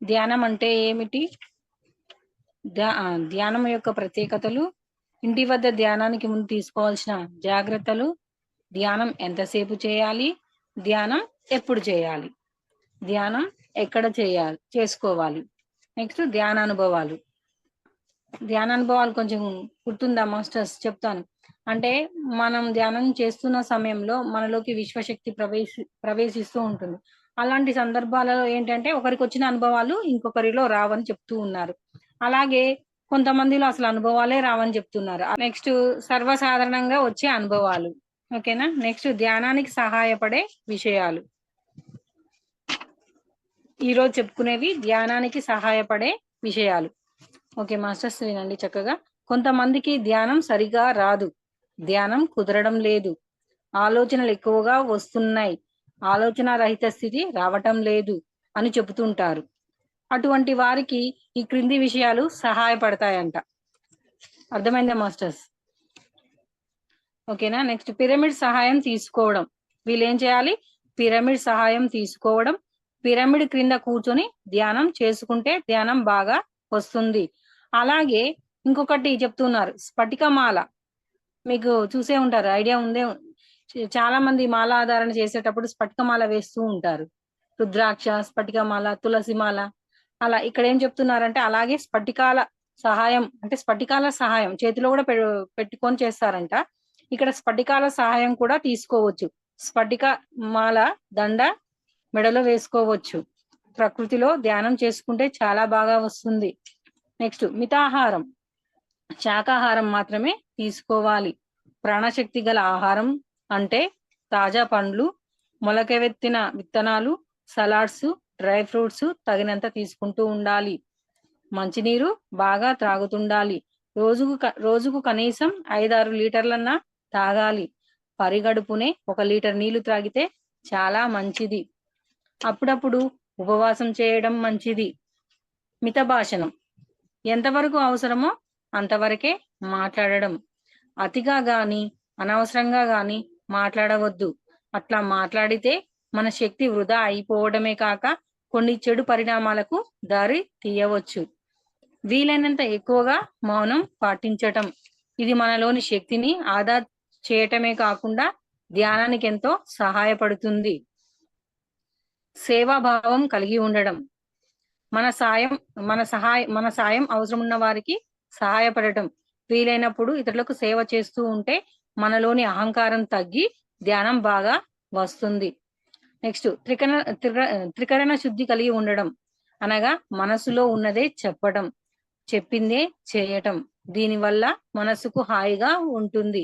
ధ్యానం అంటే ఏమిటి? ధ్యానం యొక్క ప్రత్యేకతలు, ఇంటి వద్ద ధ్యానానికి ముందు తీసుకోవాల్సిన జాగ్రత్తలు, ధ్యానం ఎంతసేపు చేయాలి, ధ్యానం ఎప్పుడు చేయాలి, ధ్యానం ఎక్కడ చేసుకోవాలి. నెక్స్ట్ ధ్యాన అనుభవాలు. ధ్యాన అనుభవాలు కొంచెం గుర్తుందా మాస్టర్స్? చెప్తాను. అంటే మనం ధ్యానం చేస్తున్న సమయంలో మనలోకి విశ్వశక్తి ప్రవేశిస్తూ ఉంటుంది. అలాంటి సందర్భాలలో ఏంటంటే ఒకరికి వచ్చిన అనుభవాలు ఇంకొకరిలో రావని చెప్తూ ఉన్నారు. అలాగే కొంతమందిలో అసలు అనుభవాలే రావని చెప్తున్నారు. నెక్స్ట్ సర్వసాధారణంగా వచ్చే అనుభవాలు. ఓకేనా? నెక్స్ట్ ధ్యానానికి సహాయపడే విషయాలు. ఈరోజు చెప్పుకునేవి ధ్యానానికి సహాయపడే విషయాలు. ఓకే మాస్టర్స్, వినండి చక్కగా. కొంతమందికి ధ్యానం సరిగా రాదు, ధ్యానం కుదరడం లేదు, ఆలోచనలు ఎక్కువగా వస్తున్నాయి, ఆలోచన రహిత స్థితి రావటం లేదు అని చెబుతుంటారు. అటువంటి వారికి ఈ క్రింది విషయాలు సహాయపడతాయంట. అర్థమైందా మాస్టర్స్? ఓకేనా? నెక్స్ట్ పిరమిడ్ సహాయం తీసుకోవడం. వీళ్ళు ఏం చేయాలి? పిరమిడ్ సహాయం తీసుకోవడం. పిరమిడ్ క్రింద కూర్చొని ధ్యానం చేసుకుంటే ధ్యానం బాగా వస్తుంది. అలాగే ఇంకొకటి చెప్తున్నారు, స్ఫటికమాల. మీకు చూసే ఉంటారు, ఐడియా ఉందే. చాలా మంది మాలాధారణ చేసేటప్పుడు స్ఫటికమాల వేస్తూ ఉంటారు. రుద్రాక్ష, స్ఫటికమాల, తులసిమాల. అలా ఇక్కడ ఏం చెప్తున్నారంటే అలాగే స్ఫటికాల సహాయం, అంటే స్ఫటికాల సహాయం చేతిలో కూడా పెట్టుకొని చేస్తారంట. ఇక్కడ స్ఫటికాల సహాయం కూడా తీసుకోవచ్చు. స్ఫటిక మాల దండ మెడలో వేసుకోవచ్చు. ప్రకృతిలో ధ్యానం చేసుకుంటే చాలా బాగా వస్తుంది. నెక్స్ట్ మితాహారం, శాకాహారం మాత్రమే తీసుకోవాలి. ప్రాణశక్తి గల ఆహారం అంటే తాజా పండ్లు, మొలకెవెత్తిన విత్తనాలు, సలాడ్స్, డ్రై ఫ్రూట్స్ తగినంత తీసుకుంటూ ఉండాలి. మంచినీరు బాగా త్రాగుతుండాలి. రోజుకు కనీసం 5-6 లీటర్లన్నా తాగాలి. పరిగడుపునే 1 లీటర్ నీళ్లు త్రాగితే చాలా మంచిది. అప్పుడప్పుడు ఉపవాసం చేయడం మంచిది. మిత భాషణం, ఎంతవరకు అవసరమో అంతవరకే మాట్లాడడం. అతిగా గాని అనవసరంగా గాని మాట్లాడవద్దు. అట్లా మాట్లాడితే మన శక్తి వృధా అయిపోవడమే కాక కొన్ని చెడు పరిణామాలకు దారి తీయవచ్చు. వీలైనంత ఎక్కువగా మౌనం పాటించటం. ఇది మనలోని శక్తిని ఆదా చేయటమే కాకుండా ధ్యానానికి ఎంతో సహాయపడుతుంది. సేవాభావం కలిగి ఉండడం. మన సాయం అవసరం ఉన్న వారికి సహాయపడటం. వీలైనప్పుడు ఇతరులకు సేవ చేస్తూ ఉంటే మనలోని అహంకారం తగ్గి ధ్యానం బాగా వస్తుంది. నెక్స్ట్ త్రికరణ శుద్ధి కలిగి ఉండడం, అనగా మనసులో ఉన్నదే చెప్పటం, చెప్పిందే చేయటం. దీనివల్ల మనసుకు హాయిగా ఉంటుంది.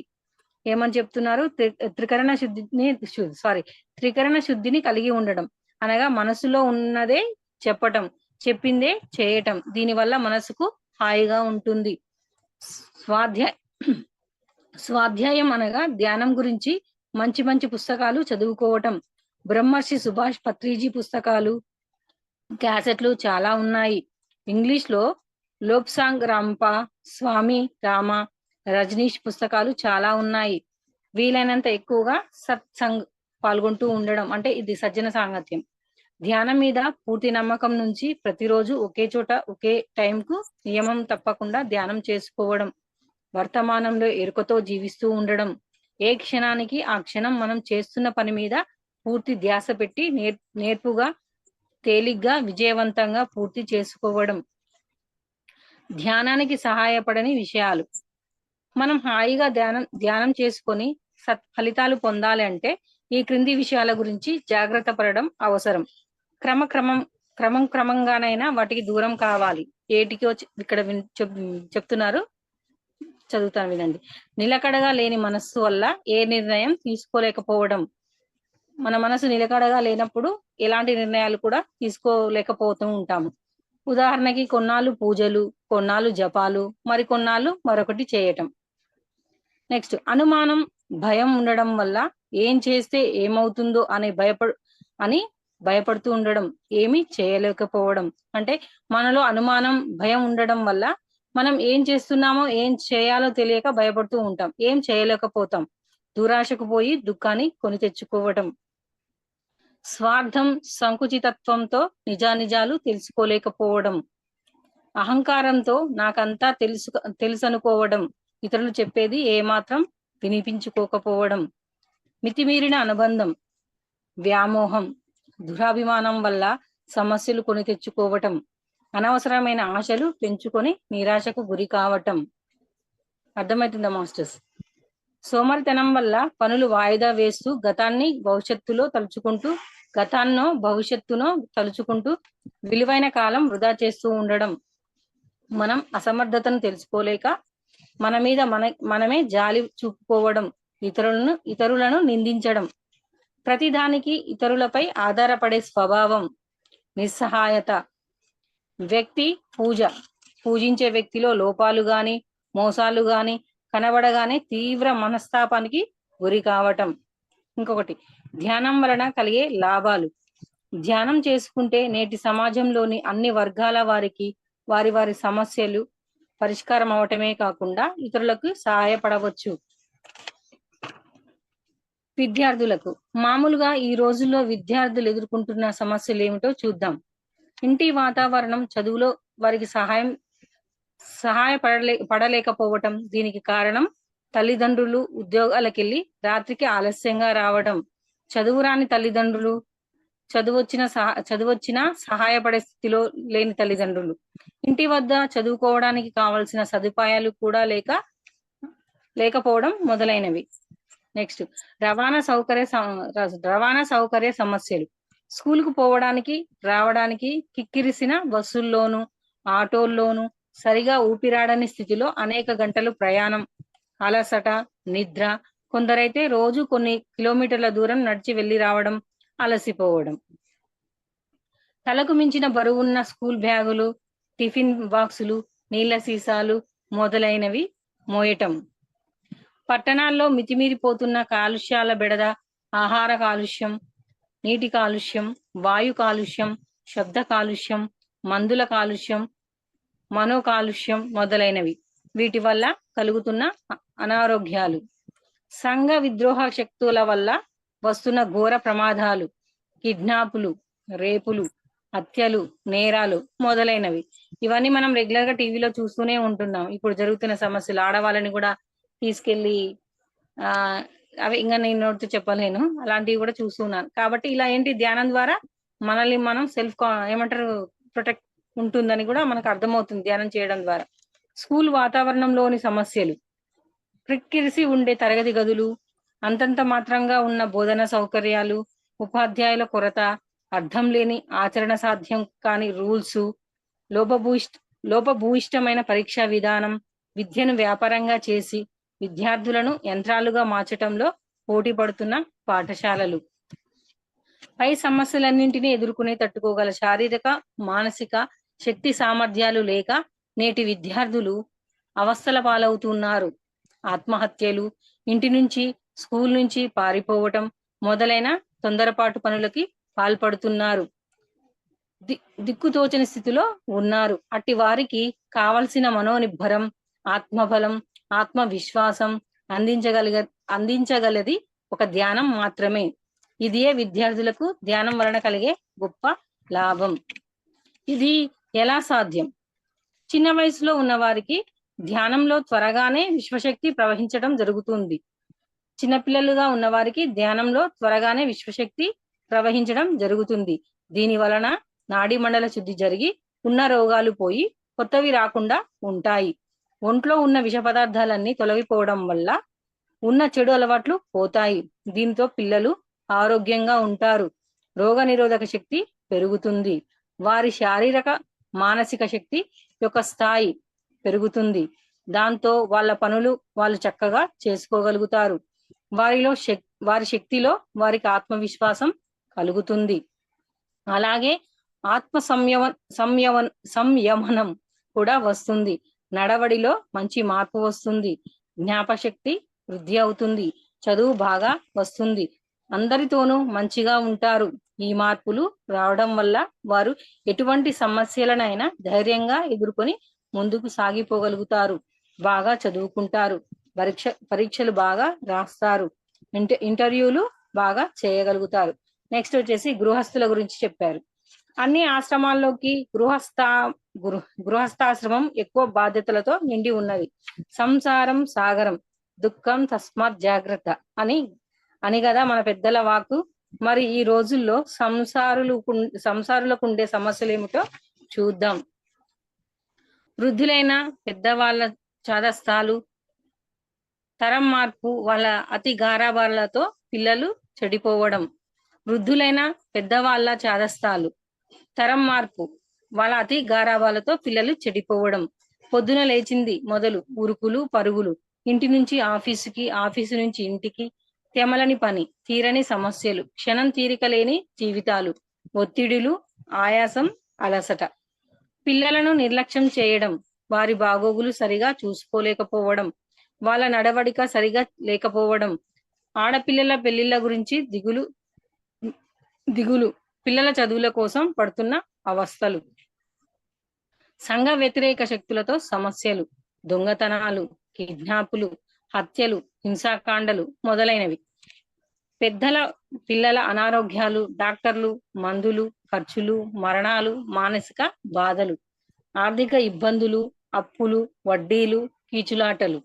ఏమని చెప్తున్నారు? త్రికరణ శుద్ధిని కలిగి ఉండడం, అనగా మనసులో ఉన్నదే చెప్పటం, చెప్పిందే చేయటం. దీనివల్ల మనసుకు హాయిగా ఉంటుంది. స్వాధ్యాయం అనగా ధ్యానం గురించి మంచి మంచి పుస్తకాలు చదువుకోవటం. బ్రహ్మర్షి సుభాష్ పత్రిజీ పుస్తకాలు, క్యాసెట్లు చాలా ఉన్నాయి. ఇంగ్లీష్ లో లోప్సాంగ్ రాంపా, స్వామి రామ, రజనీష్ పుస్తకాలు చాలా ఉన్నాయి. వీలైనంత ఎక్కువగా సత్సంగ్ పాల్గొంటూ ఉండడం, అంటే ఇది సజ్జన సాంగత్యం. ధ్యానం మీద పూర్తి నమ్మకం నుంచి ప్రతిరోజు ఒకే చోట ఒకే టైంకు నియమం తప్పకుండా ధ్యానం చేసుకోవడం. వర్తమానంలో ఎరుకతో జీవిస్తూ ఉండడం. ఏ క్షణానికి ఆ క్షణం మనం చేస్తున్న పని మీద పూర్తి ధ్యాస పెట్టి నేర్పుగా, తేలిగ్గా, విజయవంతంగా పూర్తి చేసుకోవడం. ధ్యానానికి సహాయపడని విషయాలు. మనం హాయిగా ధ్యానం చేసుకొని ఫలితాలు పొందాలి అంటే ఈ క్రింది విషయాల గురించి జాగ్రత్త పడడం అవసరం. క్రమంగానైనా వాటికి దూరం కావాలి. ఏటికో ఇక్కడ చెప్తున్నారు, చదువుతాను వినండి. నిలకడగా లేని మనస్సు వల్ల ఏ నిర్ణయం తీసుకోలేకపోవడం. మన మనసు నిలకడగా లేనప్పుడు ఎలాంటి నిర్ణయాలు కూడా తీసుకోలేకపోతూ ఉంటాము. ఉదాహరణకి కొన్నాళ్ళు పూజలు, కొన్నాళ్ళు జపాలు, మరి కొన్నాళ్ళు మరొకటి చేయటం. నెక్స్ట్ అనుమానం, భయం ఉండడం వల్ల ఏం చేస్తే ఏమవుతుందో అని భయపడుతూ ఉండడం, ఏమీ చేయలేకపోవడం. అంటే మనలో అనుమానం, భయం ఉండడం వల్ల మనం ఏం చేస్తున్నామో ఏం చేయాలో తెలియక భయపడుతూ ఉంటాం, ఏం చేయలేకపోతాం. దురాశకు పోయి దుఃఖాన్ని కొని తెచ్చుకోవడం. స్వార్థం, సంకుచితత్వంతో నిజానిజాలు తెలుసుకోలేకపోవడం, అహంకారంతో నాకంతా తెలుసనుకోవడం, ఇతరులు చెప్పేది ఏమాత్రం వినిపించుకోకపోవడం, మితిమీరిన అనుబంధం, వ్యామోహం, దురాభిమానం వల్ల సమస్యలు కొని తెచ్చుకోవటం, అనవసరమైన ఆశలు పెంచుకొని నిరాశకు గురి కావటం. అర్థమవుతుందా మాస్టర్స్? సోమరితనం వల్ల పనులు వాయిదా వేస్తూ భవిష్యత్తునో తలుచుకుంటూ విలువైన కాలం వృధా చేస్తూ ఉండడం, మనం అసమర్థతను తెలుసుకోలేక మన మీద మనమే జాలి చూపుకోవడం, ఇతరులను నిందించడం, ప్రతిదానికి ఇతరులపై ఆధారపడే స్వభావం, నిస్సహాయత, పూజించే వ్యక్తిలో లోపాలు గాని మోసాలు గాని కనబడగానే తీవ్ర మనస్తాపానికి గురి కావటం. ఇంకొకటి, ధ్యానం వలన కలిగే లాభాలు. ధ్యానం చేసుకుంటే నేటి సమాజంలోని అన్ని వర్గాల వారికి వారి సమస్యలు పరిష్కారం అవటమే కాకుండా ఇతరులకు సహాయపడవచ్చు. విద్యార్థులకు మామూలుగా ఈ రోజుల్లో విద్యార్థులు ఎదుర్కొంటున్న సమస్యలు ఏమిటో చూద్దాం. ఇంటి వాతావరణం చదువులో వారికి పడలేకపోవటం. దీనికి కారణం తల్లిదండ్రులు ఉద్యోగాలకెళ్లి రాత్రికి ఆలస్యంగా రావడం, చదువురాని తల్లిదండ్రులు, చదువొచ్చినా సహాయపడే స్థితిలో లేని తల్లిదండ్రులు, ఇంటి వద్ద చదువుకోవడానికి కావలసిన సదుపాయాలు కూడా లేకపోవడం మొదలైనవి. నెక్స్ట్, రవాణా సౌకర్య సమస్యలు. స్కూల్ కు పోవడానికి రావడానికి కిక్కిరిసిన బస్సుల్లోను ఆటోల్లోను సరిగా ఊపిరాడని స్థితిలో అనేక గంటలు ప్రయాణం, అలసట, నిద్ర, కొందరైతే రోజు కొన్ని కిలోమీటర్ల దూరం నడిచి వెళ్లి రావడం, అలసిపోవడం, తలకు మించిన బరువున్న స్కూల్ బ్యాగులు, టిఫిన్ బాక్సులు, నీళ్ల సీసాలు మొదలైనవి మోయటం, పట్టణాల్లో మితిమీరిపోతున్న కాలుష్యాల బెడద, ఆహార కాలుష్యం, నీటి కాలుష్యం, వాయు కాలుష్యం, శబ్ద కాలుష్యం, మందుల కాలుష్యం, మనో కాలుష్యం మొదలైనవి. వీటి వల్ల కలుగుతున్న అనారోగ్యాలు, సంఘ విద్రోహ శక్తుల వల్ల వస్తున్న ఘోర ప్రమాదాలు, కిడ్నాపులు, రేపులు, హత్యలు, నేరాలు మొదలైనవి. ఇవన్నీ మనం రెగ్యులర్ గా టీవీలో చూస్తూనే ఉంటున్నాం. ఇప్పుడు జరుగుతున్న సమస్యలు, ఆడవాళ్ళని కూడా తీసుకెళ్లి అవి ఇంకా నేను నోటితో చెప్పలేను, అలాంటివి కూడా చూస్తున్నాను. కాబట్టి ఇలా ఏంటి, ధ్యానం ద్వారా మనల్ని మనం ప్రొటెక్ట్ ఉంటుందని కూడా మనకు అర్థమవుతుంది ధ్యానం చేయడం ద్వారా. స్కూల్ వాతావరణంలోని సమస్యలు, క్రిక్కిరిసి ఉండే తరగతి గదులు, అంతంత మాత్రంగా ఉన్న బోధన సౌకర్యాలు, ఉపాధ్యాయుల కొరత, అర్థం లేని ఆచరణ సాధ్యం కాని రూల్స్, లోపభూయిష్టమైన పరీక్షా విధానం, విద్యను వ్యాపారంగా చేసి విద్యార్థులను యంత్రాలుగా మార్చటంలో పోటీ పడుతున్న పాఠశాలలు, పై సమస్యలన్నింటినీ ఎదుర్కొనే తట్టుకోగల శారీరక మానసిక శక్తి సామర్థ్యాలు లేక నేటి విద్యార్థులు అవస్థల పాలవుతున్నారు. ఆత్మహత్యలు, ఇంటి నుంచి స్కూల్ నుంచి పారిపోవటం మొదలైన తొందరపాటు పనులకి పాల్పడుతున్నారు. దిక్కుతోచని స్థితిలో ఉన్నారు. అట్టి వారికి కావలసిన మనోనిబ్బరం, ఆత్మబలం, ఆత్మవిశ్వాసం అందించగలది ఒక ధ్యానం మాత్రమే. ఇదియే విద్యార్థులకు ధ్యానం వలన కలిగే గొప్ప లాభం. ఇది ఎలా సాధ్యం? చిన్న వయసులో ఉన్న వారికి ధ్యానంలో త్వరగానే విశ్వశక్తి ప్రవహించడం జరుగుతుంది. చిన్నపిల్లలుగా ఉన్న వారికి ధ్యానంలో త్వరగానే విశ్వశక్తి ప్రవహించడం జరుగుతుంది. దీని వలన నాడీ మండల శుద్ధి జరిగి ఉన్న రోగాలు పోయి కొత్తవి రాకుండా ఉంటాయి. ఒంట్లో ఉన్న విష పదార్థాలన్నీ తొలగిపోవడం వల్ల ఉన్న చెడు అలవాట్లు పోతాయి. దీంతో పిల్లలు ఆరోగ్యంగా ఉంటారు. రోగ నిరోధక శక్తి పెరుగుతుంది. వారి శారీరక మానసిక శక్తి యొక్క స్థాయి పెరుగుతుంది. దాంతో వాళ్ళ పనులు వాళ్ళు చక్కగా చేసుకోగలుగుతారు. వారి శక్తిలో వారికి ఆత్మవిశ్వాసం కలుగుతుంది. అలాగే ఆత్మ సంయమనం కూడా వస్తుంది. నడవడిలో మంచి మార్పు వస్తుంది. జ్ఞాపశక్తి వృద్ధి అవుతుంది. చదువు బాగా వస్తుంది. అందరితోనూ మంచిగా ఉంటారు. ఈ మార్పులు రావడం వల్ల వారు ఎటువంటి సమస్యలనైనా ధైర్యంగా ఎదుర్కొని ముందుకు సాగిపోగలుగుతారు. బాగా చదువుకుంటారు. పరీక్షలు బాగా రాస్తారు. ఇంటర్వ్యూలు బాగా చేయగలుగుతారు. నెక్స్ట్ వచ్చేసి గృహస్థుల గురించి చెప్పారు. అన్ని ఆశ్రమాల్లోకి గృహస్థాశ్రమం ఎక్కువ బాధ్యతలతో నిండి ఉన్నది. సంసారం సాగరం, దుఃఖం తస్మాత్ జాగ్రత్త అని కదా మన పెద్దల వాకు. మరి ఈ రోజుల్లో సంసారులకు ఉండే సమస్యలు ఏమిటో చూద్దాం. వృద్ధులైన పెద్దవాళ్ళ చాదస్తాలు, తరం మార్పు, వాళ్ళ అతి గారాబాలతో పిల్లలు చెడిపోవడం. వృద్ధులైన పెద్దవాళ్ళ చాదస్తాలు, తరం మార్పు, వాళ్ళ అతి గారాబాలతో పిల్లలు చెడిపోవడం. పొద్దున లేచింది మొదలు ఉరుకులు పరుగులు, ఇంటి నుంచి ఆఫీసుకి, ఆఫీసు నుంచి ఇంటికి, తెమలని పని, తీరని సమస్యలు, క్షణం తీరిక లేని జీవితాలు, ఒత్తిడులు, ఆయాసం, అలసట. పిల్లలను నిర్లక్ష్యం చేయడం, వారి బాగోగులు సరిగా చూసుకోలేకపోవడం, వాళ్ళ నడవడిక సరిగా లేకపోవడం, ఆడపిల్లల పెళ్లిళ్ల గురించి దిగులు, పిల్లల చదువుల కోసం పడుతున్న అవస్థలు, సంఘ వ్యతిరేక శక్తులతో సమస్యలు, దొంగతనాలు, కిడ్నాపులు, హత్యలు, హింసాకాండలు మొదలైనవి. పిల్లల అనారోగ్యాలు, డాక్టర్లు, మందులు, ఖర్చులు, మరణాలు, మానసిక బాధలు, ఆర్థిక ఇబ్బందులు, అప్పులు, వడ్డీలు, కీచులాటలు.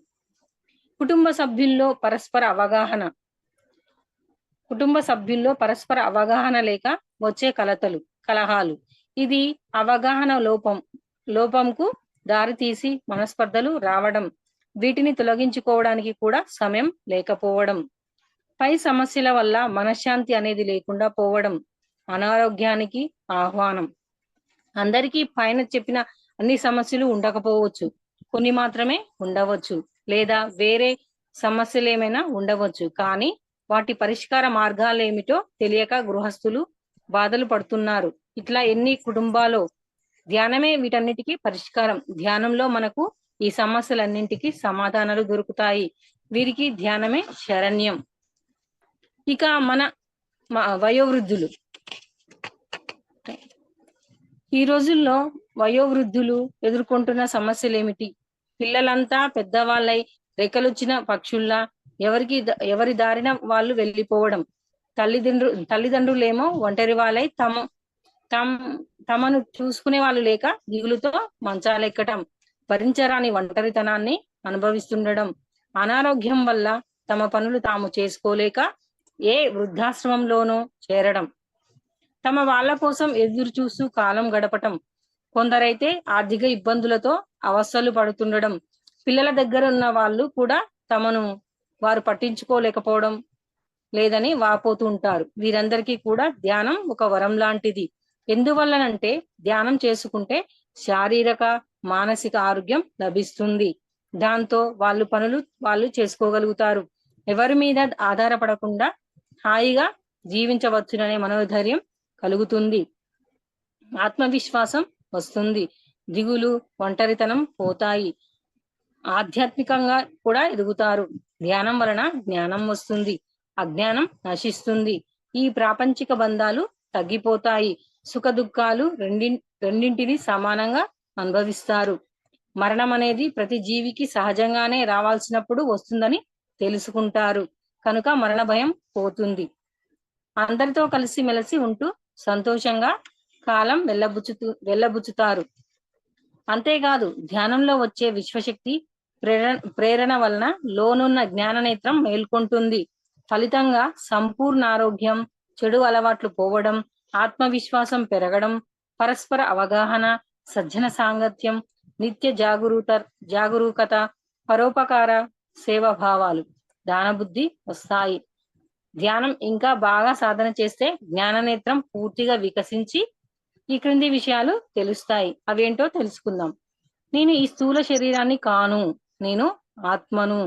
కుటుంబ సభ్యుల్లో పరస్పర అవగాహన లేక వచ్చే కలహాలు. ఇది అవగాహన లోపంకు దారితీసి మనస్పర్ధలు రావడం, వీటిని తొలగించుకోవడానికి కూడా సమయం లేకపోవడం, పై సమస్యల వల్ల మనశ్శాంతి అనేది లేకుండా పోవడం, అనారోగ్యానికి ఆహ్వానం. అందరికీ పైన చెప్పిన అన్ని సమస్యలు ఉండకపోవచ్చు, కొన్ని మాత్రమే ఉండవచ్చు, లేదా వేరే సమస్యలు ఏమైనా ఉండవచ్చు. కానీ వాటి పరిష్కార మార్గాలు ఏమిటో తెలియక గృహస్థులు బాధలు పడుతున్నారు. ఇట్లా ఎన్ని కుటుంబాల్లో ధ్యానమే వీటన్నిటికీ పరిష్కారం. ధ్యానంలో మనకు ఈ సమస్యలన్నింటికి సమాధానాలు దొరుకుతాయి. వీరికి ధ్యానమే శరణ్యం. ఇక మన వయోవృద్ధులు, ఈ రోజుల్లో వయోవృద్ధులు ఎదుర్కొంటున్న సమస్యలు ఏమిటి? పిల్లలంతా పెద్దవాళ్ళై రెక్కలొచ్చిన పక్షుల్లా ఎవరి దారిన వాళ్ళు వెళ్ళిపోవడం, తల్లిదండ్రులేమో ఒంటరి వాళ్ళై తమను చూసుకునే వాళ్ళు లేక దిగులుతో మంచాలెక్కటం, భరించరాని ఒంటరితనాన్ని అనుభవిస్తుండడం, అనారోగ్యం వల్ల తమ పనులు తాము చేసుకోలేక ఏ వృద్ధాశ్రమంలోనో చేరడం, తమ వాళ్ళ కోసం ఎదురు చూస్తూ కాలం గడపటం, కొందరైతే ఆర్థిక ఇబ్బందులతో అవస్థలు పడుతుండడం, పిల్లల దగ్గర ఉన్న వాళ్ళు కూడా తమను వారు పట్టించుకోలేకపోవడం లేదని వాపోతూ ఉంటారు. వీరందరికీ కూడా ధ్యానం ఒక వరం లాంటిది. ఎందువల్లనంటే ధ్యానం చేసుకుంటే శారీరక మానసిక ఆరోగ్యం లభిస్తుంది. దాంతో వాళ్ళు చేసుకోగలుగుతారు. ఎవరి మీద ఆధారపడకుండా హాయిగా జీవించవచ్చుననే మనోధైర్యం కలుగుతుంది. ఆత్మవిశ్వాసం వస్తుంది. దిగులు, ఒంటరితనం పోతాయి. ఆధ్యాత్మికంగా కూడా ఎదుగుతారు. ధ్యానం వలన జ్ఞానం వస్తుంది, అజ్ఞానం నశిస్తుంది. ఈ ప్రాపంచిక బంధాలు తగ్గిపోతాయి. సుఖ దుఃఖాలు రెండింటిని సమానంగా అనుభవిస్తారు. మరణం అనేది ప్రతి జీవికి సహజంగానే రావాల్సినప్పుడు వస్తుందని తెలుసుకుంటారు. కనుక మరణ భయం పోతుంది. అందరితో కలిసి మెలిసి ఉంటూ సంతోషంగా కాలం వెళ్ళబుచ్చుతారు. అంతేకాదు ధ్యానంలో వచ్చే విశ్వశక్తి ప్రేరణ వలన లోనున్న జ్ఞాన నేత్రం మేల్కొంటుంది. ఫలితంగా సంపూర్ణ ఆరోగ్యం, చెడు అలవాట్లు పోవడం, ఆత్మవిశ్వాసం పెరగడం, పరస్పర అవగాహన, సజ్జన సాంగత్యం, నిత్య జాగరూకత, పరోపకార సేవాభావాలు, దానబుద్ధి వస్తాయి. ధ్యానం ఇంకా బాగా సాధన చేస్తే జ్ఞాననేత్రం పూర్తిగా వికసించి ఈ క్రింది విషయాలు తెలుస్తాయి. అవేంటో తెలుసుకుందాం. నేను ఈ స్థూల శరీరాన్ని కాను, నేను ఆత్మను.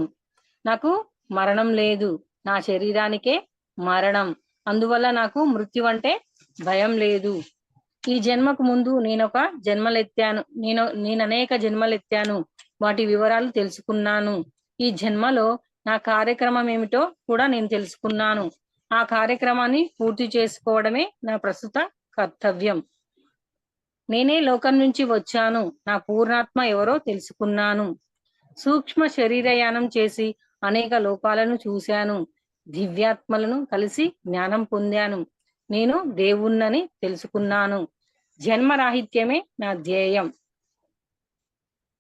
నాకు మరణం లేదు, నా శరీరానికే మరణం. అందువల్ల నాకు మృత్యు అంటే భయం లేదు. ఈ జన్మకు ముందు నేను అనేక జన్మలెత్తాను. వాటి వివరాలు తెలుసుకున్నాను. ఈ జన్మలో నా కార్యక్రమం ఏమిటో కూడా నేను తెలుసుకున్నాను. ఆ కార్యక్రమాన్ని పూర్తి చేసుకోవడమే నా ప్రస్తుత కర్తవ్యం. నేనే లోకం నుంచి వచ్చాను, నా పూర్ణాత్మ ఎవరో తెలుసుకున్నాను. సూక్ష్మ శరీరయానం చేసి అనేక లోకాలను చూశాను. దివ్యాత్మలను కలిసి జ్ఞానం పొందాను. నేను దేవుణ్ణని తెలుసుకున్నాను. జన్మరాహిత్యమే నా ధ్యేయం.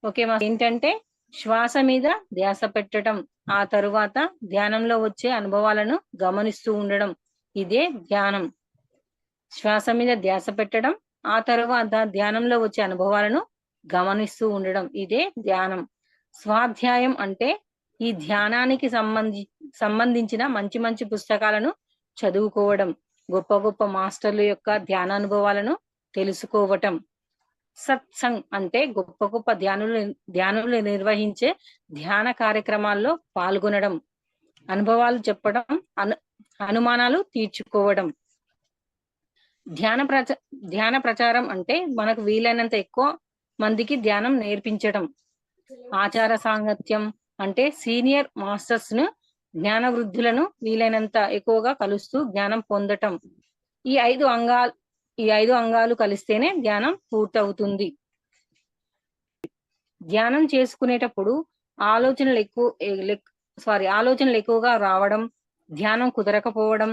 ఓకే మా ఏంటంటే శ్వాస మీద ధ్యాస పెట్టడం, ఆ తరువాత ధ్యానంలో వచ్చే అనుభవాలను గమనిస్తూ ఉండడం, ఇదే ధ్యానం. శ్వాస మీద ధ్యాస పెట్టడం, ఆ తరువాత ధ్యానంలో వచ్చే అనుభవాలను గమనిస్తూ ఉండడం, ఇదే ధ్యానం. స్వాధ్యాయం అంటే ఈ ధ్యానానికి సంబంధించిన మంచి మంచి పుస్తకాలను చదువుకోవడం, గొప్ప గొప్ప మాస్టర్ల యొక్క ధ్యానానుభవాలను తెలుసుకోవటం. సత్సంగ్ అంటే గొప్ప గొప్ప ధ్యానులు నిర్వహించే ధ్యాన కార్యక్రమాల్లో పాల్గొనడం, అనుభవాలు చెప్పడం, అనుమానాలు తీర్చుకోవడం. ధ్యాన ప్రచారం అంటే మనకు వీలైనంత ఎక్కువ మందికి ధ్యానం నేర్పించడం. ఆచార సాంగత్యం అంటే సీనియర్ మాస్టర్స్ ను, జ్ఞాన వృద్ధులను వీలైనంత ఎక్కువగా కలుస్తూ జ్ఞానం పొందటం. ఈ ఐదు అంగాలు కలిస్తేనే ధ్యానం పూర్తవుతుంది. ధ్యానం చేసుకునేటప్పుడు ఆలోచనలు ఎక్కువగా రావడం, ధ్యానం కుదరకపోవడం,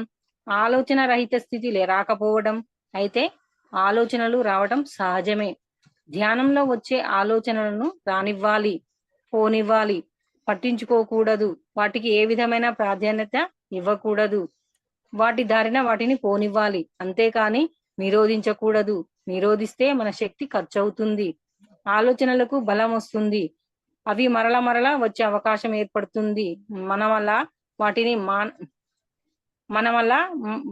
ఆలోచన రహిత స్థితి రాకపోవడం, అయితే ఆలోచనలు రావడం సహజమే. ధ్యానంలో వచ్చే ఆలోచనలను రానివ్వాలి, పోనివ్వాలి, పట్టించుకోకూడదు, వాటికి ఏ విధమైన ప్రాధాన్యత ఇవ్వకూడదు, వాటి దారిన వాటిని పోనివ్వాలి, అంతేకాని నిరోధించకూడదు. నిరోధిస్తే మన శక్తి ఖర్చు అవుతుంది, ఆలోచనలకు బలం వస్తుంది, అవి మరల వచ్చే అవకాశం ఏర్పడుతుంది. మన వల్ల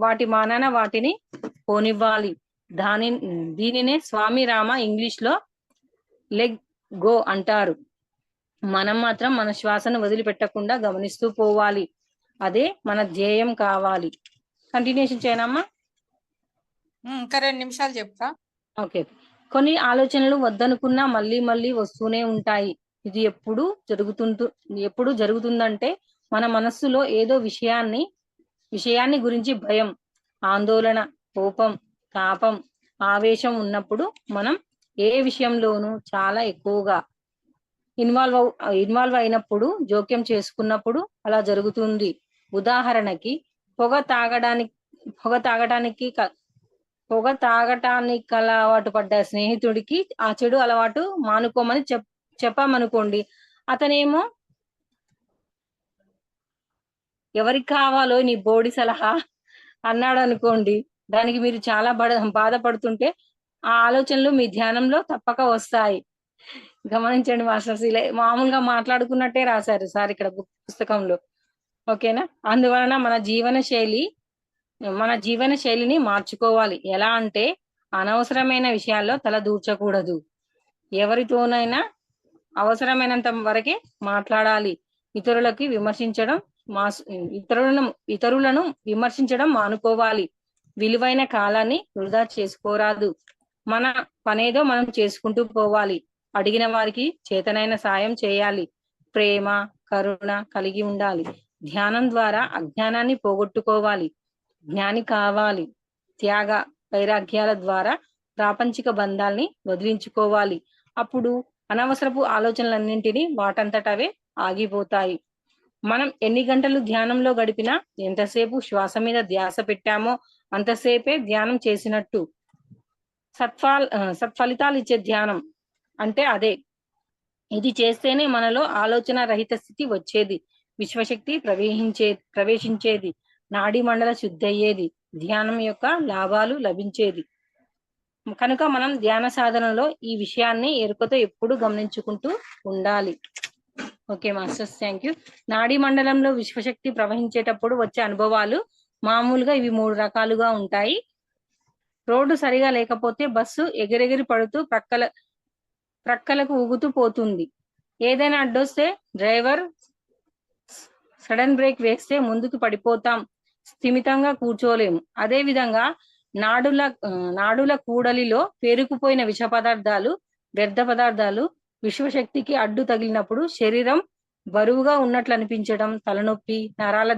వాటి మానాన వాటిని పోనివ్వాలి. దీనినే స్వామి రామ ఇంగ్లీష్ లో లెగ్ గో అంటారు. మనం మాత్రం మన శ్వాసను వదిలిపెట్టకుండా గమనిస్తూ పోవాలి, అదే మన ధ్యేయం కావాలి. కంటిన్యూషన్ చేయనమ్మా? ఇంకా 2 నిమిషాలు చెప్తా. ఓకే. కొన్ని ఆలోచనలు వద్దనుకున్నా మళ్ళీ మళ్ళీ వస్తూనే ఉంటాయి. ఇది ఎప్పుడు జరుగుతుందంటే మన మనస్సులో ఏదో విషయాన్ని గురించి భయం, ఆందోళన, కోపం, తాపం, ఆవేశం ఉన్నప్పుడు మనం ఏ విషయంలోనూ చాలా ఎక్కువగా ఇన్వాల్వ్ అయినప్పుడు, జోక్యం చేసుకున్నప్పుడు అలా జరుగుతుంది. ఉదాహరణకి పొగ తాగటానికి అలవాటు పడ్డ స్నేహితుడికి ఆ చెడు అలవాటు మానుకోమని చెప్పామనుకోండి, అతనేమో ఎవరికి కావాలో నీ బోడి సలహా అన్నాడు అనుకోండి, దానికి మీరు చాలా బాధపడుతుంటే ఆ ఆలోచనలు మీ ధ్యానంలో తప్పక వస్తాయి. గమనించండి మాస్టర్స్, ఇలా మామూలుగా మాట్లాడుకున్నట్టే రాశారు సార్ ఇక్కడ పుస్తకంలో. ఓకేనా? అందువలన మన జీవన శైలిని మార్చుకోవాలి. ఎలా అంటే అనవసరమైన విషయాల్లో తల దూర్చకూడదు, ఎవరితోనైనా అవసరమైనంత వరకే మాట్లాడాలి, ఇతరులను విమర్శించడం మానుకోవాలి, విలువైన కాలాన్ని వృధా చేసుకోరాదు, మన పనేదో మనం చేసుకుంటూ పోవాలి, అడిగిన వారికి చేతనైన సాయం చేయాలి, ప్రేమ కరుణ కలిగి ఉండాలి, ధ్యానం ద్వారా అజ్ఞానాన్ని పోగొట్టుకోవాలి, జ్ఞాని కావాలి, త్యాగ వైరాగ్యాల ద్వారా ప్రాపంచిక బంధాల్ని వదిలించుకోవాలి. అప్పుడు అనవసరపు ఆలోచనలన్నింటినీ వాటంతటవే ఆగిపోతాయి. మనం ఎన్ని గంటలు ధ్యానంలో గడిపినా, ఎంతసేపు శ్వాస మీద ధ్యాస పెట్టామో అంతసేపే ధ్యానం చేసినట్టు. సత్ఫలితాలు ఇచ్చే ధ్యానం అంటే అదే. ఇది చేస్తేనే మనలో ఆలోచన రహిత స్థితి వచ్చేది, విశ్వశక్తి ప్రవేశించేది, నాడీ మండల శుద్ధి అయ్యేది, ధ్యానం యొక్క లాభాలు లభించేది. కనుక మనం ధ్యాన సాధనలో ఈ విషయాన్ని ఎరుకతో ఎప్పుడు గమనించుకుంటూ ఉండాలి. Okay masters, thank you. నాడీ మండలంలో విశ్వశక్తి ప్రవహించేటప్పుడు వచ్చే అనుభవాలు మామూలుగా ఇవి 3 రకాలుగా ఉంటాయి. రోడ్డు సరిగా లేకపోతే బస్సు ఎగిరెగిరి పడుతూ ప్రక్కలకు ఊగుతూ పోతుంది. ఏదైనా అడ్డొస్తే డ్రైవర్ సడన్ బ్రేక్ వేస్తే ముందుకు పడిపోతాం, స్థిమితంగా కూర్చోలేము. అదే విధంగా నాడుల కూడలిలో పేరుకుపోయిన విష పదార్థాలు, వ్యర్థ పదార్థాలు విశ్వశక్తికి అడ్డు తగిలినప్పుడు శరీరం బరువుగా ఉన్నట్లు అనిపించడం, తలనొప్పి, నరాల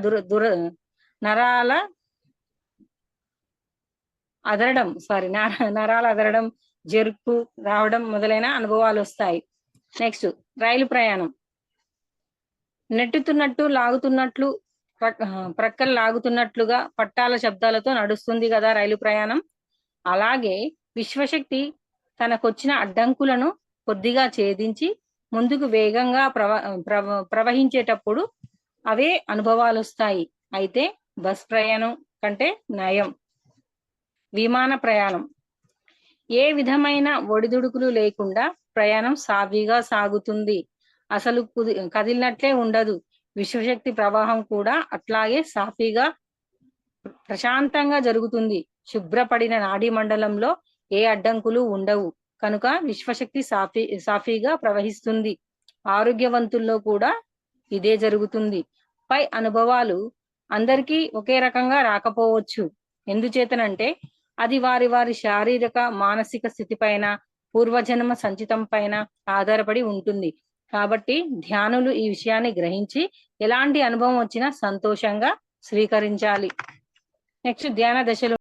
అదరడం, జరుపు రావడం మొదలైన అనుభవాలు వస్తాయి. నెక్స్ట్, రైలు ప్రయాణం. నెట్టుతున్నట్టు, లాగుతున్నట్లు ప్రక్కలు లాగుతున్నట్లుగా పట్టాల శబ్దాలతో నడుస్తుంది కదా రైలు ప్రయాణం. అలాగే విశ్వశక్తి తనకొచ్చిన అడ్డంకులను కొద్దిగా ఛేదించి ముందుకు వేగంగా ప్రవహించేటప్పుడు అవే అనుభవాలు వస్తాయి. అయితే బస్ ప్రయాణం కంటే నయం. విమాన ప్రయాణం ఏ విధమైన ఒడిదుడుకులు లేకుండా ప్రయాణం సాఫీగా సాగుతుంది. అసలు కదిలినట్లే ఉండదు. విశ్వశక్తి ప్రవాహం కూడా అట్లాగే సాఫీగా ప్రశాంతంగా జరుగుతుంది. శుభ్రపడిన నాడీ మండలంలో ఏ అడ్డంకులు ఉండవు కనుక విశ్వశక్తి సాఫీగా ప్రవహిస్తుంది. ఆరోగ్యవంతుల్లో కూడా ఇదే జరుగుతుంది. పై అనుభవాలు అందరికీ ఒకే రకంగా రాకపోవచ్చు. ఎందుచేతనంటే అది వారి వారి శారీరక మానసిక స్థితి పైన, పూర్వజన్మ సంచితం పైన ఆధారపడి ఉంటుంది. కాబట్టి ధ్యానులు ఈ విషయాన్ని గ్రహించి ఎలాంటి అనుభవం వచ్చినా సంతోషంగా స్వీకరించాలి. నెక్స్ట్ ధ్యాన దశలు